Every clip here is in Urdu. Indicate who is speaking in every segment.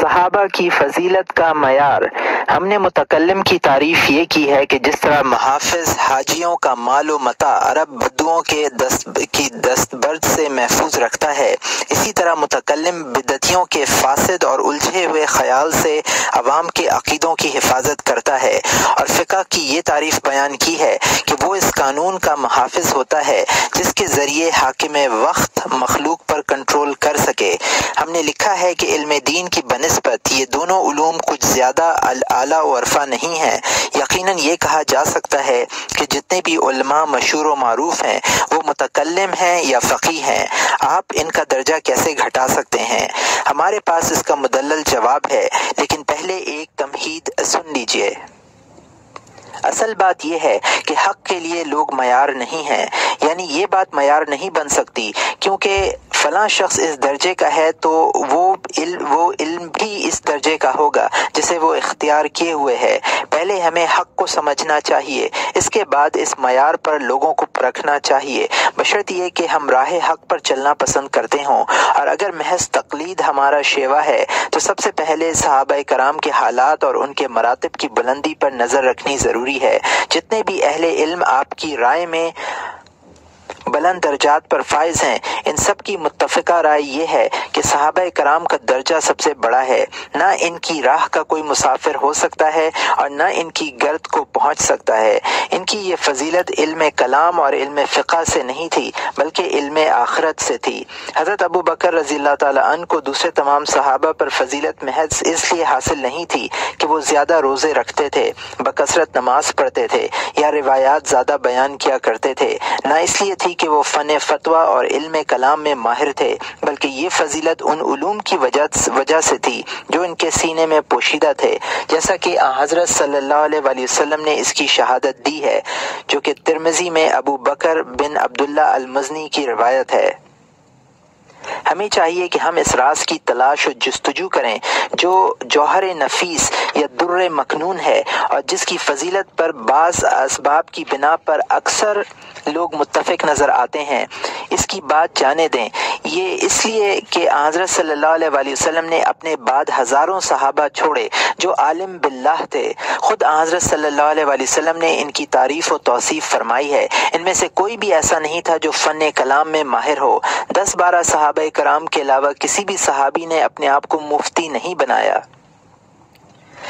Speaker 1: صحابہ کی فضیلت کا معیار۔ ہم نے متکلم کی تعریف یہ کی ہے کہ جس طرح محافظ حاجیوں کا مال و متاع عرب بدوؤں کی دستبرد سے محفوظ رکھتا ہے، اسی طرح متکلم بدعتیوں کے فاسد اور الجھے ہوئے خیال سے عوام کے عقیدوں کی حفاظت کرتا ہے۔ اور فقہ کی یہ تعریف بیان کی ہے کہ وہ اس قانون کا محافظ ہوتا ہے جس کے ذریعے حاکم وقت مخلوق پر کنٹرول کر سکے۔ ہم نے لکھا ہے کہ علم دین کی بنسبت یہ دونوں علوم کچھ زیادہ اعلیٰ و ارفع نہیں ہیں۔ یقیناً یہ کہا جا سکتا ہے کہ جتنے بھی علماء مشہور و معروف ہیں وہ متکلم ہیں یا فقیہ ہیں۔ آپ ان کا درجہ کیسے گھٹا سکتے ہیں؟ ہمارے پاس اس کا مدلل جواب ہے، لیکن پہلے ایک تمہید سن لیجئے۔ اصل بات یہ ہے کہ حق کے لیے لوگ معیار نہیں ہیں، یعنی یہ بات معیار نہیں بن سکتی کیونکہ فلاں شخص اس درجے کا ہے تو وہ علم بھی اس درجے کا ہوگا جسے وہ اختیار کیے ہوئے ہے۔ پہلے ہمیں حق کو سمجھنا چاہیے، اس کے بعد اس معیار پر لوگوں کو پرکھنا چاہیے، بشرط یہ کہ ہم راہ حق پر چلنا پسند کرتے ہوں۔ اور اگر محض تقلید ہمارا شیوا ہے تو سب سے پہلے صحابہ کرام کے حالات اور ان کے مراتب کی بلندی پر نظر رکھنی ضروری ہے۔ جتنے بھی اہل علم آپ کی رائے میں بلند درجات پر فائز ہیں، ان سب کی متفقہ رائے یہ ہے کہ صحابہ کرام کا درجہ سب سے بڑا ہے۔ نہ ان کی راہ کا کوئی مسافر ہو سکتا ہے اور نہ ان کی گرد کو پہنچ سکتا ہے۔ ان کی یہ فضیلت علم کلام اور علم فقہ سے نہیں تھی بلکہ علم آخرت سے تھی۔ حضرت ابو بکر رضی اللہ تعالیٰ عنہ کو دوسرے تمام صحابہ پر فضیلت محض اس لیے حاصل نہیں تھی کہ وہ زیادہ روزے رکھتے تھے، بکثرت نماز پڑھتے تھے یا روایات زیادہ بیان کیا کرتے تھے، نہ اس لیے تھی کہ وہ فن فتویٰ اور علم کلام میں ماہر تھے، بلکہ یہ فضیلت ان علوم کی وجہ سے تھی جو ان کے سینے میں پوشیدہ تھے، جیسا کہ حضرت صلی اللہ علیہ وآلہ وسلم نے اس کی شہادت دی ہے، جو کہ ترمذی میں ابو بکر بن عبداللہ المزنی کی روایت ہے۔ ہمیں چاہیے کہ ہم اس راز کی تلاش و جستجو کریں جو جوہر نفیس یا در مکنون ہے اور جس کی فضیلت پر بعض اسباب کی بنا پر اکثر لوگ متفق نظر آتے ہیں۔ اس کی بات جانے دیں، یہ اس لیے کہ حضرت صلی اللہ علیہ وآلہ وسلم نے اپنے بعد ہزاروں صحابہ چھوڑے جو عالم باللہ تھے۔ خود حضرت صلی اللہ علیہ وآلہ وسلم نے ان کی تعریف و توصیف فرمائی ہے۔ ان میں سے کوئی بھی ایسا نہیں تھا جو فن کلام میں ماہر ہو۔ 10-12 صحابہ کرام کے علاوہ کسی بھی صحابی نے اپنے آپ کو مفتی نہیں بنایا۔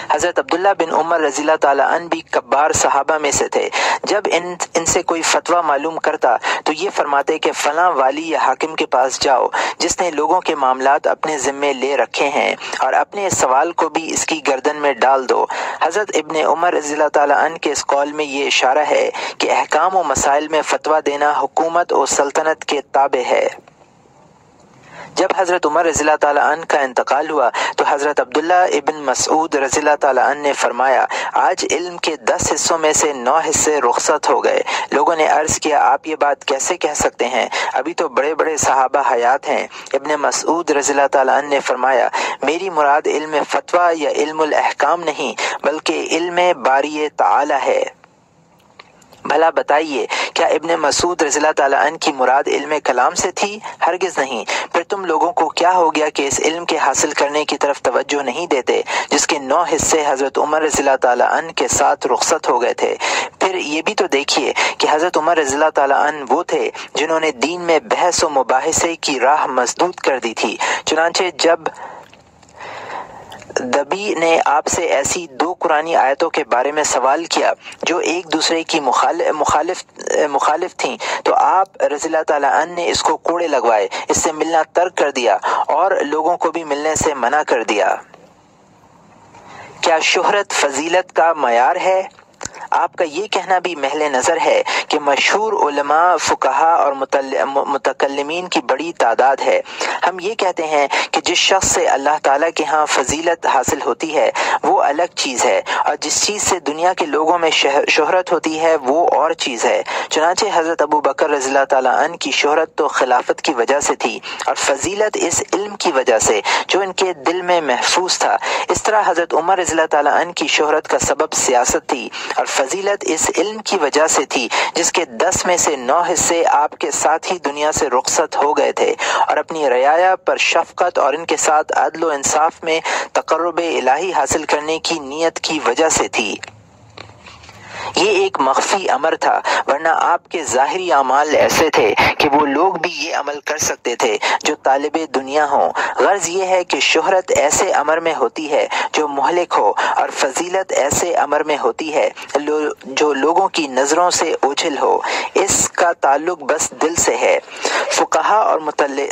Speaker 1: حضرت عبداللہ بن عمر رضی اللہ تعالیٰ عنہ بھی کبار صحابہ میں سے تھے۔ جب ان سے کوئی فتویٰ معلوم کرتا تو یہ فرماتے کہ فلاں والی یا حاکم کے پاس جاؤ جس نے لوگوں کے معاملات اپنے ذمے لے رکھے ہیں، اور اپنے اس سوال کو بھی اس کی گردن میں ڈال دو۔ حضرت ابن عمر رضی اللہ تعالیٰ عنہ کے اس قول میں یہ اشارہ ہے کہ احکام و مسائل میں فتویٰ دینا حکومت و سلطنت کے تابع ہے۔ جب حضرت عمر رضی اللہ تعالیٰ عنہ کا انتقال ہوا تو حضرت عبداللہ ابن مسعود رضی اللہ تعالیٰ عنہ نے فرمایا، آج علم کے 10 حصوں میں سے 9 حصے رخصت ہو گئے۔ لوگوں نے عرض کیا، آپ یہ بات کیسے کہہ سکتے ہیں؟ ابھی تو بڑے بڑے صحابہ حیات ہیں۔ ابن مسعود رضی اللہ تعالیٰ عنہ نے فرمایا، میری مراد علم فتویٰ یا علم الاحکام نہیں بلکہ علم باری تعالی ہے۔ بھلا بتائیے، کیا ابن مسعود رضی اللہ تعالیٰ عنہ کی مراد علم کلام سے تھی؟ ہرگز نہیں۔ پھر تم لوگوں کو کیا ہو گیا کہ اس علم کے حاصل کرنے کی طرف توجہ نہیں دیتے جس کے 9 حصے حضرت عمر رضی اللہ تعالیٰ عنہ کے ساتھ رخصت ہو گئے تھے؟ پھر یہ بھی تو دیکھیے کہ حضرت عمر رضی اللہ تعالیٰ عنہ وہ تھے جنہوں نے دین میں بحث و مباحثے کی راہ مسدود کر دی تھی۔ چنانچہ جب دبی نے آپ سے ایسی 2 قرآنی آیتوں کے بارے میں سوال کیا جو ایک دوسرے کی مخالف تھیں تو آپ رضی اللہ تعالیٰ عنہ نے اس کو کوڑے لگوائے، اس سے ملنا ترک کر دیا اور لوگوں کو بھی ملنے سے منع کر دیا۔ کیا شہرت فضیلت کا معیار ہے؟ آپ کا یہ کہنا بھی محل نظر ہے کہ مشہور علماء، فقہا اور متکلمین کی بڑی تعداد ہے۔ ہم یہ کہتے ہیں کہ جس شخص سے اللہ تعالیٰ کے ہاں فضیلت حاصل ہوتی ہے وہ الگ چیز ہے، اور جس چیز سے دنیا کے لوگوں میں شہرت ہوتی ہے وہ اور چیز ہے۔ چنانچہ حضرت ابو بکر رضی اللہ تعالیٰ عنہ کی شہرت تو خلافت کی وجہ سے تھی اور فضیلت اس علم کی وجہ سے جو ان کے دل میں محفوظ تھا۔ اس طرح حضرت عمر رضی اللہ تعالیٰ عنہ کی شہرت کا سبب سیاست تھی اور فضیلت اس علم کی وجہ سے تھی جس کے 10 میں سے 9 حصے آپ کے ساتھ ہی دنیا سے رخصت ہو گئے تھے، اور اپنی رعایا پر شفقت اور ان کے ساتھ عدل و انصاف میں تقرب الہی حاصل کرنے کی نیت کی وجہ سے تھی۔ یہ ایک مخفی امر تھا، ورنہ آپ کے ظاہری اعمال ایسے تھے کہ وہ لوگ بھی یہ عمل کر سکتے تھے جو طالب دنیا ہوں۔ غرض یہ ہے کہ شہرت ایسے امر میں ہوتی ہے جو مہلک ہو، اور فضیلت ایسے امر میں ہوتی ہے جو لوگوں کی نظروں سے اوجھل ہو۔ اس کا تعلق بس دل سے ہے۔ فقہا اور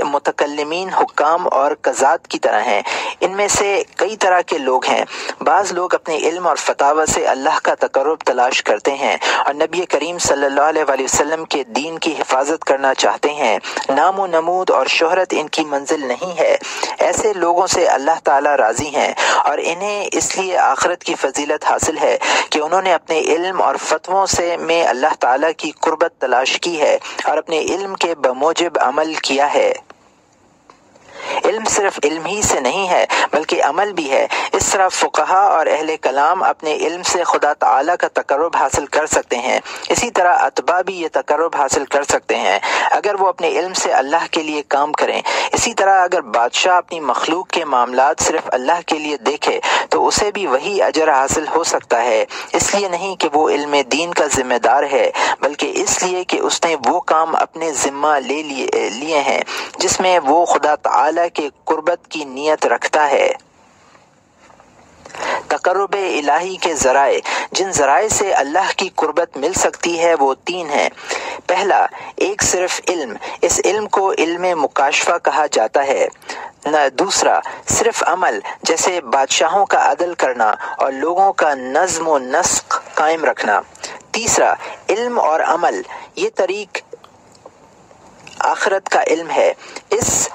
Speaker 1: متکلمین حکام اور قضات کی طرح ہیں۔ ان میں سے کئی طرح کے لوگ ہیں۔ بعض لوگ اپنے علم اور فتاوی سے اللہ کا تقرب تلاش کرتے ہیں اور نبی کریم صلی اللہ علیہ وآلہ وسلم کے دین کی حفاظت کرنا چاہتے ہیں۔ نام و نمود اور شہرت ان کی منزل نہیں ہے۔ ایسے لوگوں سے اللہ تعالیٰ راضی ہیں، اور انہیں اس لیے آخرت کی فضیلت حاصل ہے کہ انہوں نے اپنے علم اور فتووں میں اللہ تعالیٰ کی قربت تلاش کی ہے اور اپنے علم کے بموجب عمل کیا ہے۔ علم صرف علم ہی سے نہیں ہے بلکہ عمل بھی ہے۔ اس طرح فقہا اور اہل کلام اپنے علم سے خدا تعالیٰ کا تقرب حاصل کر سکتے ہیں، اسی طرح اتباع بھی یہ تقرب حاصل کر سکتے ہیں اگر وہ اپنے علم سے اللہ کے لیے کام کریں۔ اسی طرح اگر بادشاہ اپنی مخلوق کے معاملات صرف اللہ کے لیے دیکھے تو اسے بھی وہی اجر حاصل ہو سکتا ہے، اس لیے نہیں کہ وہ علم دین کا ذمہ دار ہے بلکہ اس لیے کہ اس نے وہ کام اپنے ذمہ لیے ہیں جس میں وہ خدا تعالیٰ کے قربت کی نیت رکھتا ہے۔ تقرب الہی کے ذرائع، جن ذرائع سے اللہ کی قربت مل سکتی ہے، وہ 3 ہیں۔ پہلا، ایک صرف علم، اس علم کو علم مکاشفہ کہا جاتا ہے۔ دوسرا، صرف عمل، جیسے بادشاہوں کا عدل کرنا اور لوگوں کا نظم و نسق قائم رکھنا۔ تیسرا، علم اور عمل، یہ طریق آخرت کا علم ہے۔ اس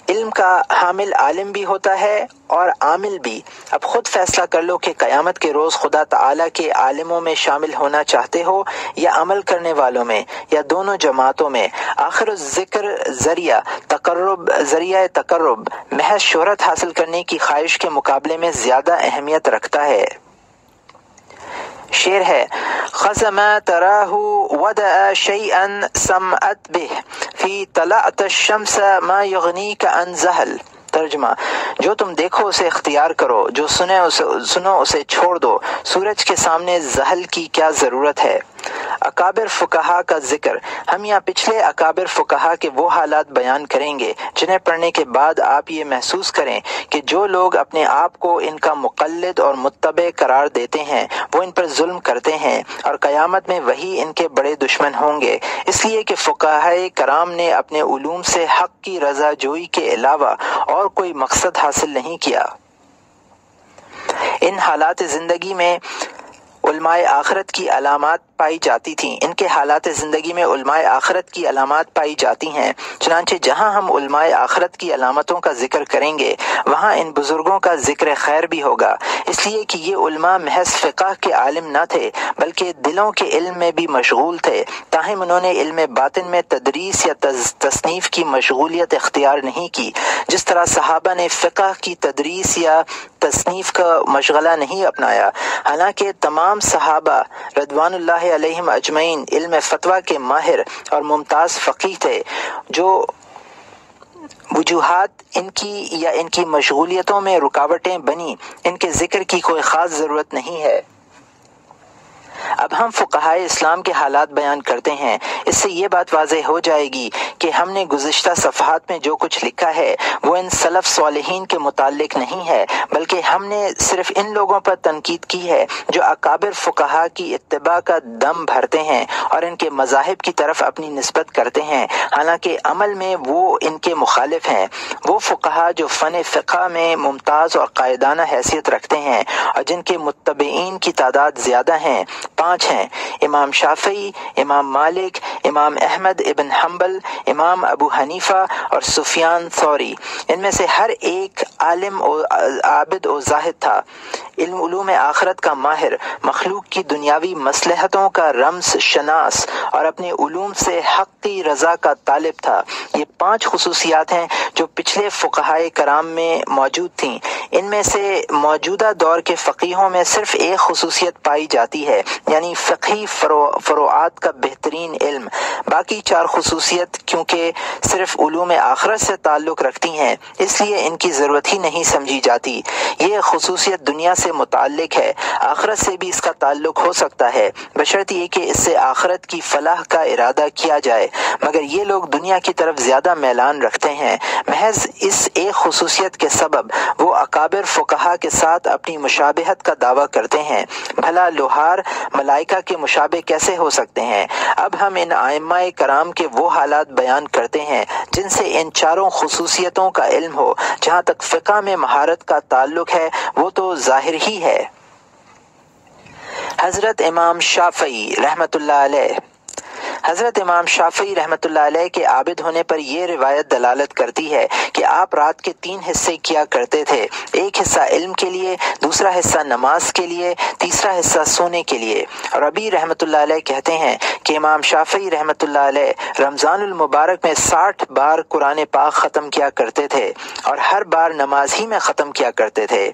Speaker 1: علم کا حامل عالم بھی ہوتا ہے اور عامل بھی۔ اب خود فیصلہ کر لو کہ قیامت کے روز خدا تعالیٰ کے عالموں میں شامل ہونا چاہتے ہو یا عمل کرنے والوں میں، یا دونوں جماعتوں میں۔ آخر الذکر ذریعہ تقرب محض شہرت حاصل کرنے کی خواہش کے مقابلے میں زیادہ اہمیت رکھتا ہے۔ شعر ہے، خز ما تراہ ودع شیئا سمعت به فی طلعت الشمس ما یغنیک عن زحل۔ ترجمہ، جو تم دیکھو اسے اختیار کرو، جو سنو اسے چھوڑ دو، سورج کے سامنے زحل کی کیا ضرورت ہے۔ اکابر فقہا کا ذکر، ہم یہاں پچھلے اکابر فقہا کے وہ حالات بیان کریں گے جنہیں پڑھنے کے بعد آپ یہ محسوس کریں کہ جو لوگ اپنے آپ کو ان کا مقلد اور متبع قرار دیتے ہیں وہ ان پر ظلم کرتے ہیں، اور قیامت میں وہی ان کے بڑے دشمن ہوں گے، اس لیے کہ فقہائے کرام نے اپنے علوم سے حق کی رضا جوئی کے علاوہ اور کوئی مقصد حاصل نہیں کیا۔ ان حالات زندگی میں علماء آخرت کی علامات پائی جاتی تھیں، ان کے حالات زندگی میں علماء آخرت کی علامات پائی جاتی ہیں۔ چنانچہ جہاں ہم علماء آخرت کی علامتوں کا ذکر کریں گے وہاں ان بزرگوں کا ذکر خیر بھی ہوگا، اس لیے کہ یہ علماء محض فقہ کے عالم نہ تھے بلکہ دلوں کے علم میں بھی مشغول تھے، تاہم انہوں نے علم باطن میں تدریس یا تصنیف کی مشغولیت اختیار نہیں کی، جس طرح صحابہ نے فقہ کی تدریس یا تصنیف کا مشغلہ نہیں اپنایا۔ حالانکہ تمام صحابہ رضوان اللہ علیہم اجمعین علم فتویٰ کے ماہر اور ممتاز فقیہ تھے، جو وجوہات ان کی مشغولیتوں میں رکاوٹیں بنی، ان کے ذکر کی کوئی خاص ضرورت نہیں ہے۔ اب ہم فقہائے اسلام کے حالات بیان کرتے ہیں، اس سے یہ بات واضح ہو جائے گی کہ ہم نے گزشتہ صفحات میں جو کچھ لکھا ہے وہ ان سلف صالحین کے متعلق نہیں ہے، بلکہ ہم نے صرف ان لوگوں پر تنقید کی ہے جو اکابر فقہا کی اتباع کا دم بھرتے ہیں اور ان کے مذاہب کی طرف اپنی نسبت کرتے ہیں، حالانکہ عمل میں وہ ان کے مخالف ہیں۔ وہ فقہا جو فن فقہ میں ممتاز اور قائدانہ حیثیت رکھتے ہیں اور جن کے متبعین کی تعداد زیادہ ہیں، 5 ہیں: امام شافعی، امام مالک، امام احمد ابن حنبل، امام ابو حنیفہ اور سفیان ثوری۔ ان میں سے ہر ایک عالم و عابد و زاہد تھا۔ علوم آخرت کا ماہر، مخلوق کی دنیاوی مصلحتوں کا رمز شناس اور اپنے علوم سے حق کی رضا کا طالب تھا۔ یہ 5 خصوصیات ہیں جو پچھلے فقہائے کرام میں موجود تھیں۔ ان میں سے موجودہ دور کے فقیہوں میں صرف ایک خصوصیت پائی جاتی ہے، یعنی فقہی فروعات کا بہترین علم۔ باقی 4 خصوصیت کیونکہ صرف علوم آخرت سے تعلق رکھتی ہیں، اس لیے ان کی ضرورت ہی نہیں سمجھی جاتی۔ یہ خصوصیت دنیا سے متعلق ہے، آخرت سے بھی اس کا تعلق ہو سکتا ہے، بشرط یہ کہ اس سے آخرت کی فلاح کا ارادہ کیا جائے، مگر یہ لوگ دنیا کی طرف زیادہ میلان رکھتے ہیں۔ محض اس ایک خصوصیت کے سبب وہ اکابر فقہا کے ساتھ اپنی مشابہت کا دعویٰ کرتے ہیں۔ بھلا لوہار ملائکہ کے مشابہ کیسے ہو سکتے ہیں؟ اب ہم ان ائمہ کرام کے وہ حالات بیان کرتے ہیں جن سے ان 4 خصوصیتوں کا علم ہو۔ جہاں تک فقہ میں مہارت کا تعلق ہے وہ تو ظاہر ہی ہے۔ حضرت امام شافعی رحمۃ اللہ علیہ حضرت امام شافعی رحمۃ اللہ علیہ کے عابد ہونے پر یہ روایت دلالت کرتی ہے کہ آپ رات کے 3 حصے کیا کرتے تھے، ایک حصہ علم کے لیے، دوسرا حصہ نماز کے لیے، تیسرا حصہ سونے کے لیے۔ ربیع رحمۃ اللہ علیہ کہتے ہیں کہ امام شافعی رحمۃ اللہ علیہ رمضان المبارک میں 60 بار قرآن پاک ختم کیا کرتے تھے اور ہر بار نماز ہی میں ختم کیا کرتے تھے۔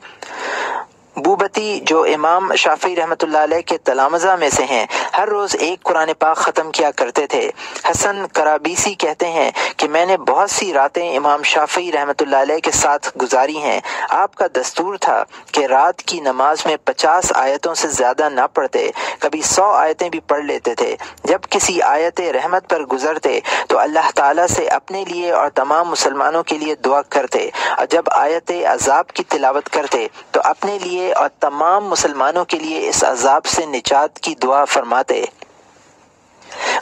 Speaker 1: بوبتی جو امام شافعی رحمۃ اللہ علیہ کے تلامذہ میں سے ہیں، ہر روز ایک قرآن پاک ختم کیا کرتے تھے۔ حسن کرابیسی کہتے ہیں کہ میں نے بہت سی راتیں امام شافعی رحمۃ اللہ علیہ کے ساتھ گزاری ہیں۔ آپ کا دستور تھا کہ رات کی نماز میں 50 آیتوں سے زیادہ نہ پڑھتے، کبھی 100 آیتیں بھی پڑھ لیتے تھے۔ جب کسی آیت رحمت پر گزرتے تو اللہ تعالیٰ سے اپنے لیے اور تمام مسلمانوں کے لیے دعا کرتے، اور جب آیت عذاب کی تلاوت کرتے تو اپنے لیے اور تمام مسلمانوں کے لیے اس عذاب سے نجات کی دعا فرماتے۔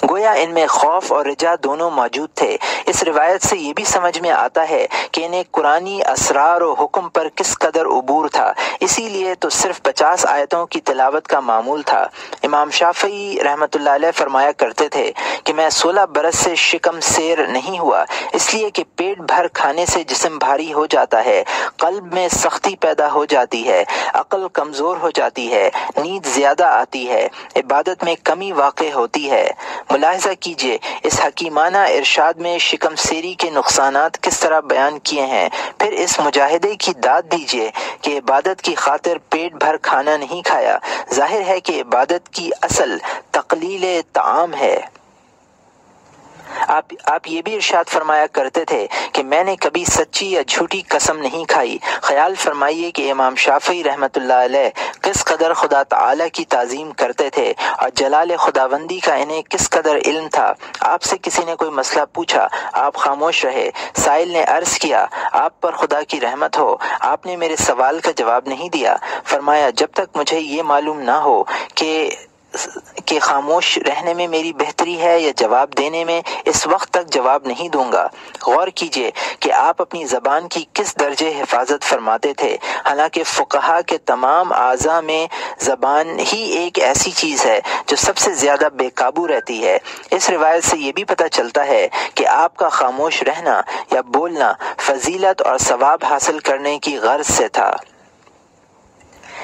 Speaker 1: گویا ان میں خوف اور رجا دونوں موجود تھے۔ اس روایت سے یہ بھی سمجھ میں آتا ہے کہ انہیں قرآنی اسرار و حکم پر کس قدر عبور تھا، اسی لیے تو صرف 50 آیتوں کی تلاوت کا معمول تھا۔ امام شافعی رحمۃ اللہ علیہ فرمایا کرتے تھے کہ میں 16 برس سے شکم سیر نہیں ہوا، اس لیے کہ پیٹ بھر کھانے سے جسم بھاری ہو جاتا ہے، قلب میں سختی پیدا ہو جاتی ہے، عقل کمزور ہو جاتی ہے، نیند زیادہ آتی ہے، عبادت میں کمی واقع ہوتی ہے۔ ملاحظہ کیجئے اس حکیمانہ ارشاد میں شکم سیری کے نقصانات کس طرح بیان کیے ہیں، پھر اس مجاہدے کی داد دیجئے کہ عبادت کی خاطر پیٹ بھر کھانا نہیں کھایا۔ ظاہر ہے کہ عبادت کی اصل تقلیل طعام ہے۔ آپ یہ بھی ارشاد فرمایا کرتے تھے کہ میں نے کبھی سچی یا جھوٹی قسم نہیں کھائی۔ خیال فرمائیے کہ امام شافعی رحمۃ اللہ علیہ کس قدر خدا تعالیٰ کی تعظیم کرتے تھے اور جلال خداوندی کا انہیں کس قدر علم تھا۔ آپ سے کسی نے کوئی مسئلہ پوچھا، آپ خاموش رہے۔ سائل نے عرض کیا، آپ پر خدا کی رحمت ہو، آپ نے میرے سوال کا جواب نہیں دیا۔ فرمایا، جب تک مجھے یہ معلوم نہ ہو کہ خاموش رہنے میں میری بہتری ہے یا جواب دینے میں، اس وقت تک جواب نہیں دوں گا۔ غور کیجئے کہ آپ اپنی زبان کی کس درجے حفاظت فرماتے تھے، حالانکہ فقہا کے تمام اعضاء میں زبان ہی ایک ایسی چیز ہے جو سب سے زیادہ بے قابو رہتی ہے۔ اس روایت سے یہ بھی پتہ چلتا ہے کہ آپ کا خاموش رہنا یا بولنا فضیلت اور ثواب حاصل کرنے کی غرض سے تھا۔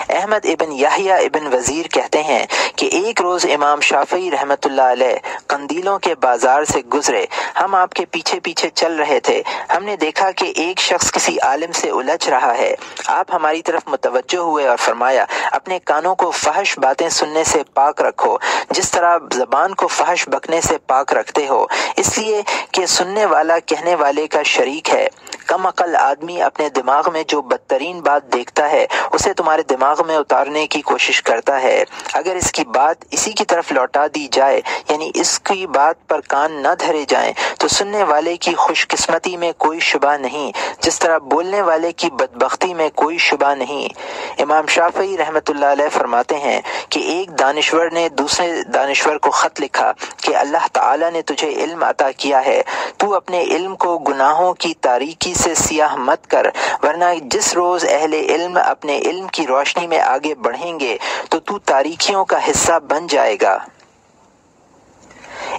Speaker 1: احمد ابن یحییٰ ابن وزیر کہتے ہیں کہ ایک روز امام شافعی رحمۃ اللہ علیہ قندیلوں کے بازار سے گزرے، ہم آپ کے پیچھے پیچھے چل رہے تھے، ہم نے دیکھا کہ ایک شخص کسی عالم سے الجھ رہا ہے۔ آپ ہماری طرف متوجہ ہوئے اور فرمایا، اپنے کانوں کو فحش باتیں سننے سے پاک رکھو، جس طرح زبان کو فحش بکنے سے پاک رکھتے ہو، اس لیے کہ سننے والا کہنے والے کا شریک ہے۔ کم عقل آدمی اپنے دماغ میں جو بدترین بات دیکھتا ہے اسے تمہارے دماغ میں اتارنے کی کوشش کرتا ہے۔ اگر اس کی بات اسی کی طرف لوٹا دی جائے، یعنی اس کی بات پر کان نہ دھرے جائیں، تو سننے والے کی خوش قسمتی میں کوئی شبہ نہیں، جس طرح بولنے والے کی بدبختی میں کوئی شبہ نہیں۔ امام شافعی رحمۃ اللہ علیہ فرماتے ہیں کہ ایک دانشور نے دوسرے دانشور کو خط لکھا کہ اللہ تعالیٰ نے تجھے علم عطا کیا ہے، تو اپنے علم کو گناہوں کی تاریکی سے سیاہ مت کر، ورنہ جس روز اہل علم اپنے علم کی روشنی میں آگے بڑھیں گے تو تاریکیوں کا حصہ بن جائے گا۔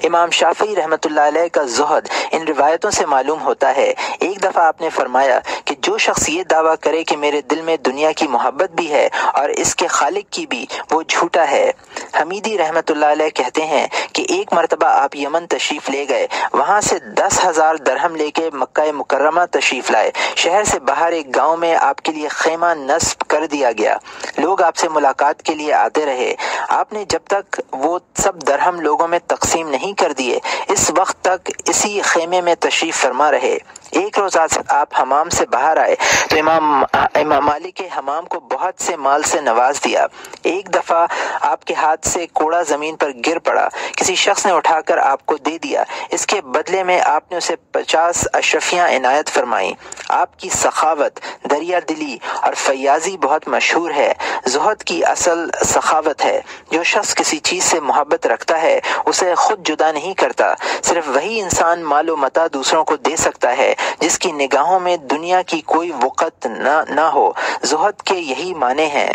Speaker 1: امام شافعی رحمۃ اللہ علیہ کا زہد ان روایتوں سے معلوم ہوتا ہے۔ ایک دفعہ آپ نے فرمایا کہ جو شخص یہ دعویٰ کرے کہ میرے دل میں دنیا کی محبت بھی ہے اور اس کے خالق کی بھی، وہ جھوٹا ہے۔ حمیدی رحمۃ اللہ علیہ کہتے ہیں کہ ایک مرتبہ آپ یمن تشریف لے گئے، وہاں سے 10,000 درہم لے کے مکہ مکرمہ تشریف لائے۔ شہر سے باہر ایک گاؤں میں آپ کے لیے خیمہ نصب کر دیا گیا۔ لوگ آپ سے ملاقات کے لیے آتے رہے۔ آپ نے جب تک وہ سب درہم لوگوں میں تقسیم نہیں کر دیے، اس وقت تک اسی خیمے میں تشریف فرما رہے۔ ایک روز آپ حمام سے باہر آئے تو امام مالک حمام کو بہت سے مال سے نواز دیا۔ ایک دفعہ آپ کے ہاتھ سے کوڑا زمین پر گر پڑا، کسی شخص نے اٹھا کر آپ کو دے دیا۔ اس کے بدلے میں آپ نے اسے 50 اشرفیاں عنایت فرمائیں۔ آپ کی سخاوت، دریا دلی اور فیاضی بہت مشہور ہے۔ زہد کی اصل سخاوت ہے۔ جو شخص کسی چیز سے محبت رکھتا ہے اسے خود جدا نہیں کرتا۔ صرف وہی انسان مال و متاع دوسروں کو دے سکتا ہے جس کی نگاہوں میں دنیا کی کوئی وقت نہ ہو۔ زہد کے یہی معنی ہیں۔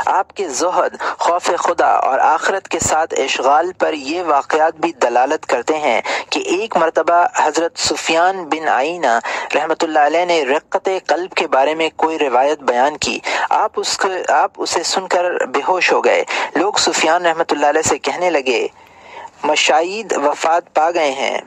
Speaker 1: آپ کے زہد، خوف خدا اور آخرت کے ساتھ اشغال پر یہ واقعات بھی دلالت کرتے ہیں کہ ایک مرتبہ حضرت سفیان بن عیینہ رحمۃ اللہ علیہ نے رقت قلب کے بارے میں کوئی روایت بیان کی۔ آپ اسے سن کر بے ہوش ہو گئے۔ لوگ سفیان رحمۃ اللہ علیہ سے کہنے لگے، مشاہید وفات پا گئے ہیں۔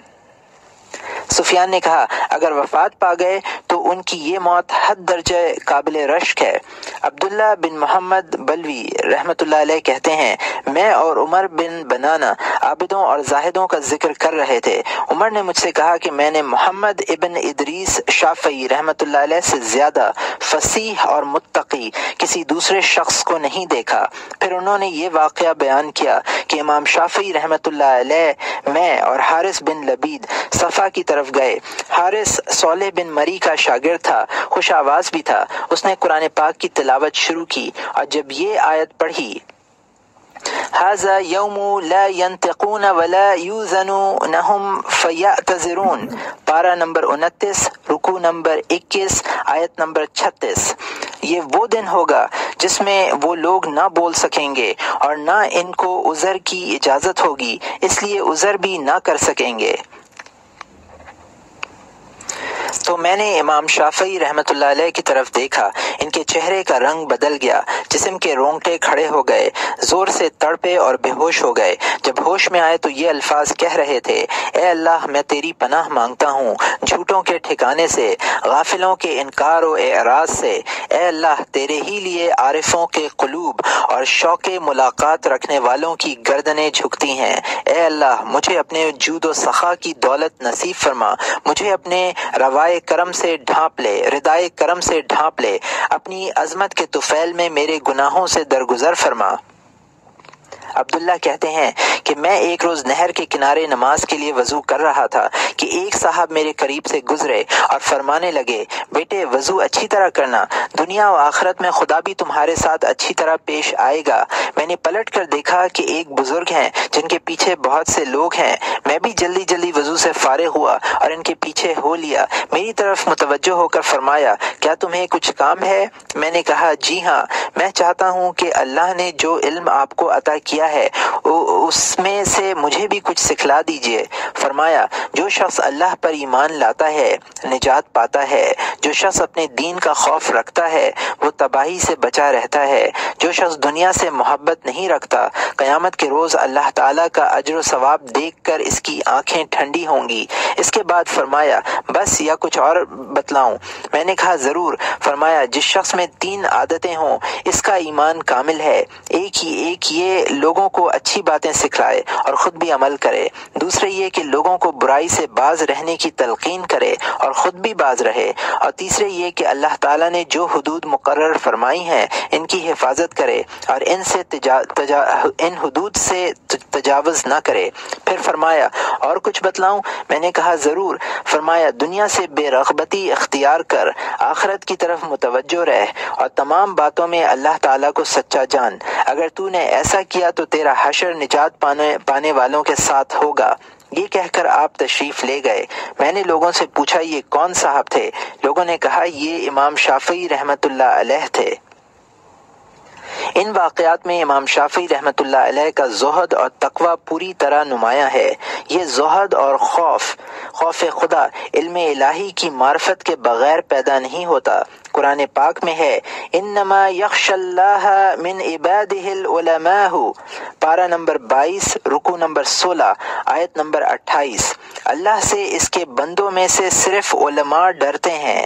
Speaker 1: سفیان نے کہا، اگر وفات پا گئے تو ان کی یہ موت حد درجہ قابل رشک ہے۔ عبداللہ بن محمد بلوی رحمۃ اللہ علیہ کہتے ہیں، میں اور عمر بن بنانہ عابدوں اور زاہدوں کا ذکر کر رہے تھے۔ عمر نے مجھ سے کہا کہ میں نے محمد ابن ادریس شافعی رحمۃ اللہ علیہ سے زیادہ فصیح اور متقی کسی دوسرے شخص کو نہیں دیکھا۔ پھر انہوں نے یہ واقعہ بیان کیا کہ امام شافعی رحمۃ اللہ علیہ، میں اور حارث بن لبید صفا کی طرف گئے۔ حارث صالح بن مری کا شاگرد تھا، خوش آواز بھی تھا۔ اس نے قرآن پاک کی تلاوت شروع کی اور جب یہ آیت پڑھی، هذا يوم لا ينطقون ولا يؤذن لهم فيعتذرون، پارہ نمبر 29، رکوع نمبر 21، آیت نمبر 36، یہ وہ دن ہوگا جس میں وہ لوگ نہ بول سکیں گے اور نہ ان کو عذر کی اجازت ہوگی، اس لیے عذر بھی نہ کر سکیں گے۔ تو میں نے امام شافعی رحمۃ اللہ علیہ کی طرف دیکھا، ان کے چہرے کا رنگ بدل گیا، جسم کے رونگٹے کھڑے ہو گئے، زور سے تڑپے اور بے ہوش ہو گئے۔ جب ہوش میں آئے تو یہ الفاظ کہہ رہے تھے، اے اللہ، میں تیری پناہ مانگتا ہوں جھوٹوں کے ٹھکانے سے، غافلوں کے انکار و اعراض سے۔ اے اللہ، تیرے ہی لیے عارفوں کے قلوب اور شوق ملاقات رکھنے والوں کی گردنیں جھکتی ہیں۔ اے اللہ، مجھے اپنے جود و سخا کی دولت نصیب فرما، مجھے اپنے روائے کرم سے ڈھانپ لے، ردائے کرم سے ڈھانپ لے، اپنی عظمت کے طفیل میں میرے گناہوں سے درگزر فرما۔ عبداللہ کہتے ہیں کہ میں ایک روز نہر کے کنارے نماز کے لیے وضو کر رہا تھا کہ ایک صاحب میرے قریب سے گزرے اور فرمانے لگے، بیٹے وضو اچھی طرح کرنا، دنیا و آخرت میں خدا بھی تمہارے ساتھ اچھی طرح پیش آئے گا۔ میں نے پلٹ کر دیکھا کہ ایک بزرگ ہیں جن کے پیچھے بہت سے لوگ ہیں۔ میں بھی جلدی جلدی وضو سے فارغ ہوا اور ان کے پیچھے ہو لیا۔ میری طرف متوجہ ہو کر فرمایا، کیا تمہیں کچھ کام ہے؟ میں نے کہا، جی ہاں، میں چاہتا ہوں کہ اللہ نے جو علم آپ کو عطا کیا ہے اس میں سے مجھے بھی کچھ سکھلا دیجیے۔ فرمایا، جو شخص اللہ پر ایمان لاتا ہے نجات پاتا ہے، جو شخص اپنے دین کا خوف رکھتا ہے وہ تباہی سے بچا رہتا ہے، جو شخص دنیا سے محبت نہیں رکھتا قیامت کے روز اللہ تعالیٰ کا اجر و ثواب دیکھ کر اس کی آنکھیں ٹھنڈی ہوں گی۔ اس کے بعد فرمایا، بس یا کچھ اور بتلاؤں؟ میں نے کہا، ضرور۔ فرمایا، جس شخص میں 3 عادتیں ہوں اس کا ایمان کامل ہے۔ ایک یہ لوگوں کو اچھی باتیں سکھلائے اور خود بھی عمل کرے، دوسرے یہ کہ لوگوں کو برائی سے باز رہنے کی تلقین کرے اور خود بھی باز رہے، اور تیسرے یہ کہ اللہ تعالیٰ نے جو حدود مقرر فرمائی ہیں ان کی حفاظت کرے اور ان حدود سے تجاوز نہ کرے۔ پھر فرمایا، اور کچھ بتلاؤں؟ میں نے کہا، ضرور۔ فرمایا، دنیا سے بے رغبتی اختیار کر، آخرت کی طرف متوجہ رہ اور تمام باتوں میں اللہ تعالیٰ کو سچا جان۔ اگر تو نے ایسا کیا تو تیرا حشر نجات پانے والوں کے ساتھ ہوگا۔ یہ کہہ کر آپ تشریف لے گئے۔ میں نے لوگوں سے پوچھا، یہ کون صاحب تھے؟ لوگوں نے کہا، یہ امام شافعی رحمۃ اللہ علیہ تھے۔ ان واقعات میں امام شافعی رحمۃ اللہ علیہ کا زہد اور تقوی پوری طرح نمایاں ہے۔ یہ زہد اور خوف خدا علم الہی کی معرفت کے بغیر پیدا نہیں ہوتا۔ قرآن پاک میں ہے انما یخشی اللہ من عبادہ العلماء، پارہ نمبر 22 رکوع نمبر 16 آیت نمبر 28۔ اللہ سے اس کے بندوں میں سے صرف علماء ڈرتے ہیں۔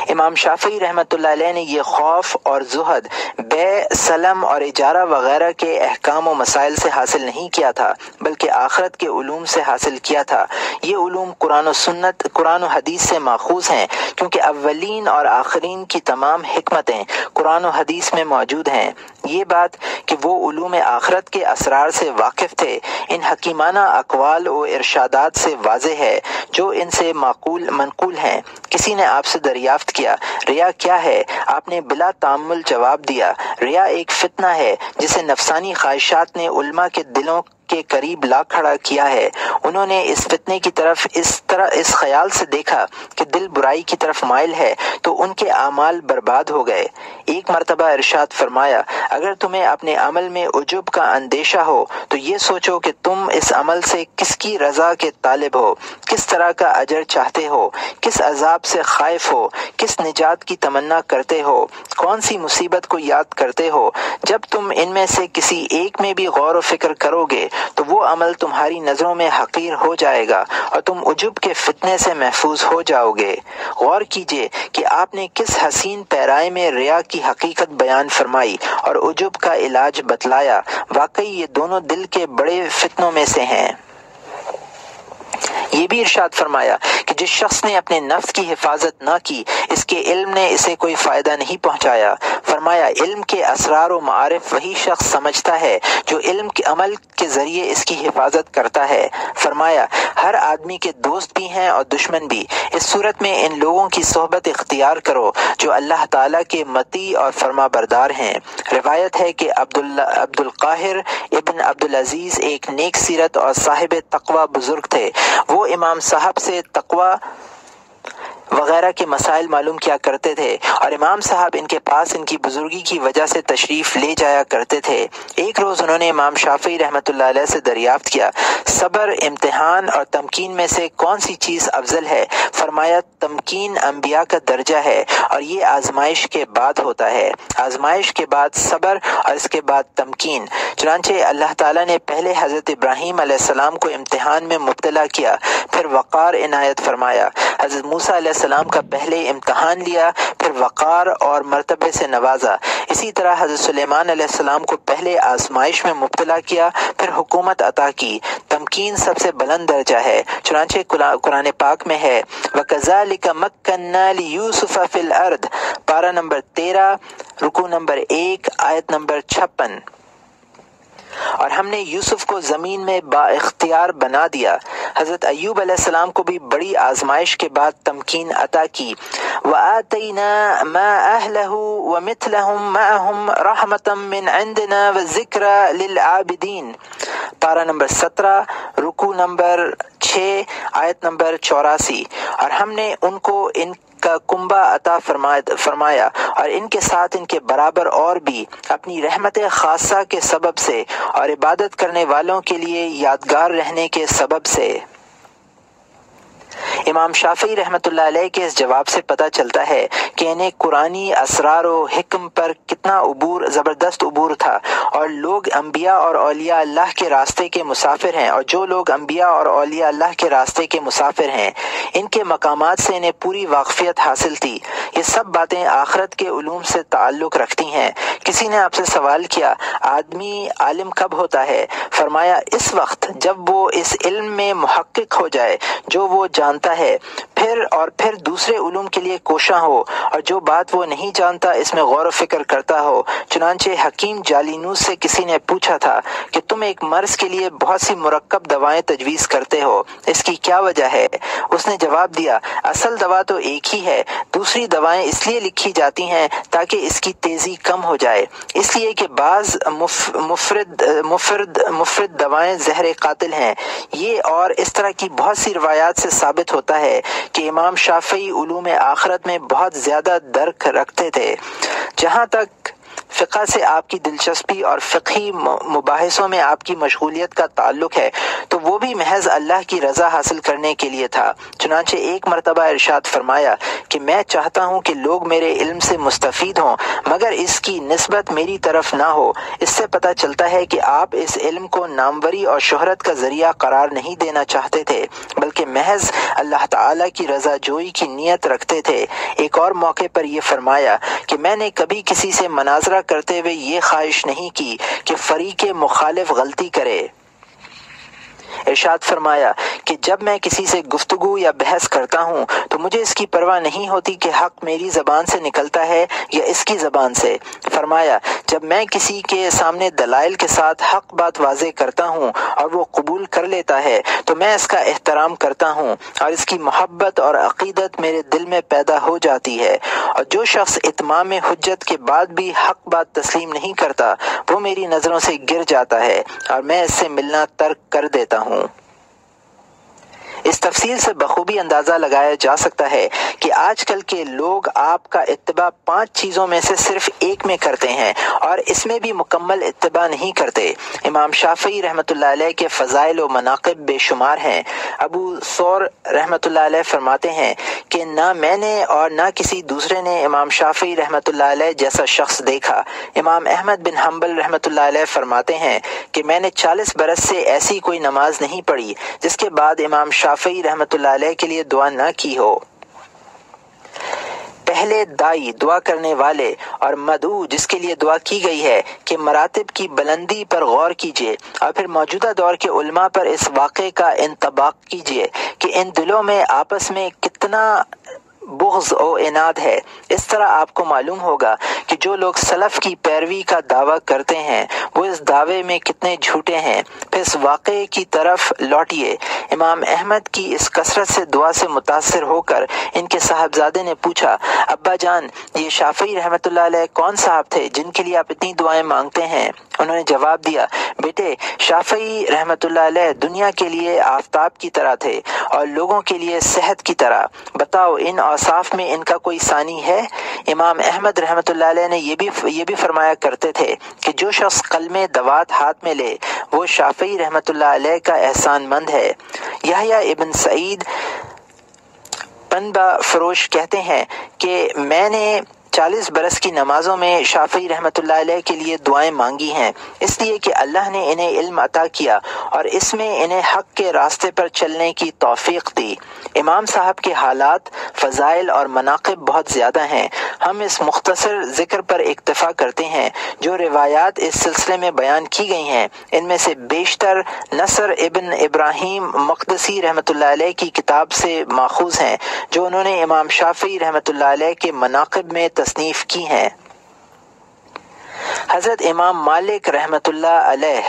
Speaker 1: امام شافعی رحمۃ اللہ علیہ نے یہ خوف اور زہد بے، سلم اور اجارہ وغیرہ کے احکام و مسائل سے حاصل نہیں کیا تھا، بلکہ آخرت کے علوم سے حاصل کیا تھا۔ یہ علوم قرآن و حدیث سے ماخوذ ہیں، کیونکہ اولین اور آخرین کی تمام حکمتیں قرآن و حدیث میں موجود ہیں۔ یہ بات کہ وہ علوم آخرت کے اسرار سے واقف تھے ان حکیمانہ اقوال و ارشادات سے واضح ہے جو ان سے منقول ہیں۔ کسی نے آپ سے دریافت کیا ریا کیا ہے؟ آپ نے بلا تامل جواب دیا، ریا ایک فتنہ ہے جسے نفسانی خواہشات نے علماء کے دلوں کے قریب لا کھڑا کیا ہے۔ انہوں نے اس فتنے کی طرف اس خیال سے دیکھا کہ دل برائی کی طرف مائل ہے تو ان کے اعمال برباد ہو گئے۔ ایک مرتبہ ارشاد فرمایا، اگر تمہیں اپنے عمل میں عجب کا اندیشہ ہو تو یہ سوچو کہ تم اس عمل سے کس کی رضا کے طالب ہو، کس طرح کا اجر چاہتے ہو، کس عذاب سے خائف ہو، کس نجات کی تمنا کرتے ہو، کون سی مصیبت کو یاد کرتے ہو۔ جب تم ان میں سے کسی ایک میں بھی غور و فکر کرو گے تو وہ عمل تمہاری نظروں میں حقیر ہو جائے گا اور تم عجب کے فتنے سے محفوظ ہو جاؤ گے۔ غور کیجئے کہ آپ نے کس حسین پیرائے میں ریا کی حقیقت بیان فرمائی اور عجب کا علاج بتلایا۔ واقعی یہ دونوں دل کے بڑے فتنوں میں سے ہیں۔ یہ بھی ارشاد فرمایا کہ جس شخص نے اپنے نفس کی حفاظت نہ کی اس کے علم نے اسے کوئی فائدہ نہیں پہنچایا۔ فرمایا علم کے اسرار و معارف وہی شخص سمجھتا ہے جو علم کے عمل کے ذریعے اس کی حفاظت کرتا ہے۔ فرمایا ہر آدمی کے دوست بھی ہیں اور دشمن بھی، اس صورت میں ان لوگوں کی صحبت اختیار کرو جو اللہ تعالیٰ کے مطیع اور فرما بردار ہیں۔ روایت ہے کہ عبد القاہر ابن عبدالعزیز ایک نیک سیرت اور صاحب تقوی بزرگ تھے۔ وہ امام صاحب سے تقوی وغیرہ کے مسائل معلوم کیا کرتے تھے اور امام صاحب ان کے پاس ان کی بزرگی کی وجہ سے تشریف لے جایا کرتے تھے۔ ایک روز انہوں نے امام شافعی رحمۃ اللہ علیہ سے دریافت کیا، صبر، امتحان اور تمکین میں سے کون سی چیز افضل ہے؟ فرمایا تمکین انبیاء کا درجہ ہے اور یہ آزمائش کے بعد ہوتا ہے، آزمائش کے بعد صبر اور اس کے بعد تمکین۔ چنانچہ اللہ تعالیٰ نے پہلے حضرت ابراہیم علیہ السلام کو امتحان میں مبتلا کیا، پھر وقار عنایت فرمایا۔ حضرت موسیٰ علیہ السلام کا پہلے امتحان لیا، پھر وقار اور مرتبے سے نوازا۔ اسی طرح حضرت سلیمان علیہ السلام کو پہلے آزمائش میں مبتلا کیا، پھر حکومت عطا کی۔ تمکین سب سے بلند درجہ ہے، چنانچہ قرآن پاک میں ہے وَكَذَلِكَ مَكَّنَّا لِيُوسُفَ فِي الْأَرْضِ، پارہ نمبر 13 رکوع نمبر 1 آیت نمبر 56۔ اور ہم نے یوسف کو زمین میں با اختیار بنا دیا۔ حضرت ایوب علیہ السلام کو بھی بڑی آزمائش کے بعد تمکین عطا کی۔ وَآتَيْنَا مَا أَهْلَهُ وَمِثْلَهُمْ مَعَهُمْ رَحْمَةً مِّنْ عِنْدِنَا وَذِكْرَى لِلْعَابِدِينَ، پارہ نمبر 17 رکوع نمبر 6 آیت نمبر 84۔ اور ہم نے ان کو ان کا کنبہ عطا فرمایا اور ان کے ساتھ ان کے برابر اور بھی اپنی رحمت خاصہ کے سبب سے اور عبادت کرنے والوں کے لیے یادگار رہنے کے سبب سے۔ امام شافعی رحمۃ اللہ علیہ کے اس جواب سے پتہ چلتا ہے کہ انہیں قرآنی اسرار و حکم پر کتنا زبردست عبور تھا، اور لوگ انبیاء اور اولیاء اللہ کے راستے کے مسافر ہیں، اور جو لوگ انبیاء اور اولیاء اللہ کے راستے کے مسافر ہیں ان کے مقامات سے انہیں پوری واقفیت حاصل تھی۔ یہ سب باتیں آخرت کے علوم سے تعلق رکھتی ہیں۔ کسی نے آپ سے سوال کیا آدمی عالم کب ہوتا ہے؟ فرمایا اس وقت جب وہ اس علم میں محقق ہو جائے جو وہ جانتا ہے، پھر دوسرے علوم کے لیے کوشاں ہو، اور جو بات وہ نہیں جانتا اس میں غور و فکر کرتا ہو۔ چنانچہ حکیم جالینوس سے کسی نے پوچھا تھا کہ تم ایک مرض کے لیے بہت سی مرکب دوائیں تجویز کرتے ہو، اس کی کیا وجہ ہے؟ اس نے جواب دیا اصل دوا تو ایک ہی ہے، دوسری دوائیں اس لیے لکھی جاتی ہیں تاکہ اس کی تیزی کم ہو جائے، اس لیے کہ بعض مفرد دوائیں زہر قاتل ہیں۔ یہ اور اس طرح کی بہت سی روایات سے ثابت ہوتا ہے کہ امام شافعی علوم آخرت میں بہت زیادہ درک رکھتے تھے۔ جہاں تک فقہ سے آپ کی دلچسپی اور فقہی مباحثوں میں آپ کی مشغولیت کا تعلق ہے تو وہ بھی محض اللہ کی رضا حاصل کرنے کے لیے تھا۔ چنانچہ ایک مرتبہ ارشاد فرمایا کہ میں چاہتا ہوں کہ لوگ میرے علم سے مستفید ہوں مگر اس کی نسبت میری طرف نہ ہو۔ اس سے پتہ چلتا ہے کہ آپ اس علم کو ناموری اور شہرت کا ذریعہ قرار نہیں دینا چاہتے تھے بلکہ محض اللہ تعالیٰ کی رضا جوئی کی نیت رکھتے تھے۔ ایک اور موقع پر یہ فرمایا کہ میں نے کبھی کسی سے مناظرہ کرتے ہوئے یہ خواہش نہیں کی کہ فریق مخالف غلطی کرے۔ ارشاد فرمایا کہ جب میں کسی سے گفتگو یا بحث کرتا ہوں تو مجھے اس کی پرواہ نہیں ہوتی کہ حق میری زبان سے نکلتا ہے یا اس کی زبان سے۔ فرمایا جب میں کسی کے سامنے دلائل کے ساتھ حق بات واضح کرتا ہوں اور وہ قبول کر لیتا ہے تو میں اس کا احترام کرتا ہوں اور اس کی محبت اور عقیدت میرے دل میں پیدا ہو جاتی ہے، اور جو شخص اتمام حجت کے بعد بھی حق بات تسلیم نہیں کرتا وہ میری نظروں سے گر جاتا ہے اور میں اس سے ملنا ترک کر دیتا ہوں۔ اس تفصیل سے بخوبی اندازہ لگایا جا سکتا ہے کہ آج کل کے لوگ آپ کا اتباع 5 چیزوں میں سے صرف ایک میں کرتے ہیں اور اس میں بھی مکمل اتباع نہیں کرتے۔ امام شافعی رحمۃ اللہ علیہ کے فضائل و مناقب بے شمار ہیں۔ ابو ثور رحمۃ اللہ علیہ فرماتے ہیں کہ نہ میں نے اور نہ کسی دوسرے نے امام شافعی رحمۃ اللہ علیہ جیسا شخص دیکھا۔ امام احمد بن حنبل رحمۃ اللہ علیہ فرماتے ہیں کہ میں نے 40 برس سے ایسی کوئی نماز نہیں پڑھی جس کے بعد امام شافعی رحمۃ اللہ علیہ کے لیے دعا نہ کی ہو۔ پہلے دائی دعا کرنے والے اور مدعو جس کے لیے دعا کی گئی ہے کہ مراتب کی بلندی پر غور کیجیے اور پھر موجودہ دور کے علماء پر اس واقعے کا انطباق کیجیے کہ ان دلوں میں آپس میں کتنا بغض و عناد ہے۔ اس طرح آپ کو معلوم ہوگا کہ جو لوگ سلف کی پیروی کا دعویٰ کرتے ہیں وہ اس دعوے میں کتنے جھوٹے ہیں۔ پھر اس واقعے کی طرف لوٹیے۔ امام احمد کی اس کثرت سے دعا سے متاثر ہو کر ان کے صاحبزادے نے پوچھا، ابا جان یہ شافعی رحمۃ اللہ علیہ کون صاحب تھے جن کے لیے آپ اتنی دعائیں مانگتے ہیں؟ انہوں نے جواب دیا، بیٹے شافعی رحمۃ اللہ علیہ دنیا کے لیے آفتاب کی طرح تھے اور لوگوں کے لیے صحت کی طرح۔ بتاؤ ان اوصاف میں ان کا کوئی ثانی ہے؟ امام احمد رحمۃ اللہ علیہ نے یہ بھی فرمایا کرتے تھے کہ جو شخص قلم دوات ہاتھ میں لے وہ شافعی رحمۃ اللہ علیہ کا احسان مند ہے۔ یحییٰ ابن سعید پنبہ فروش کہتے ہیں کہ میں نے 40 برس کی نمازوں میں شافعی رحمۃ اللہ علیہ کے لیے دعائیں مانگی ہیں، اس لیے کہ اللہ نے انہیں علم عطا کیا اور اس میں انہیں حق کے راستے پر چلنے کی توفیق دی۔ امام صاحب کے حالات، فضائل اور مناقب بہت زیادہ ہیں۔ ہم اس مختصر ذکر پر اکتفا کرتے ہیں جو روایات اس سلسلے میں بیان کی گئی ہیں۔ ان میں سے بیشتر نصر ابن ابراہیم مقدسی رحمۃ اللہ علیہ کی کتاب سے ماخوذ ہیں جو انہوں نے امام شافعی رحمۃ اللہ علیہ کے مناقب میں تصنیف کی ہیں۔ حضرت امام مالک رحمۃ اللہ علیہ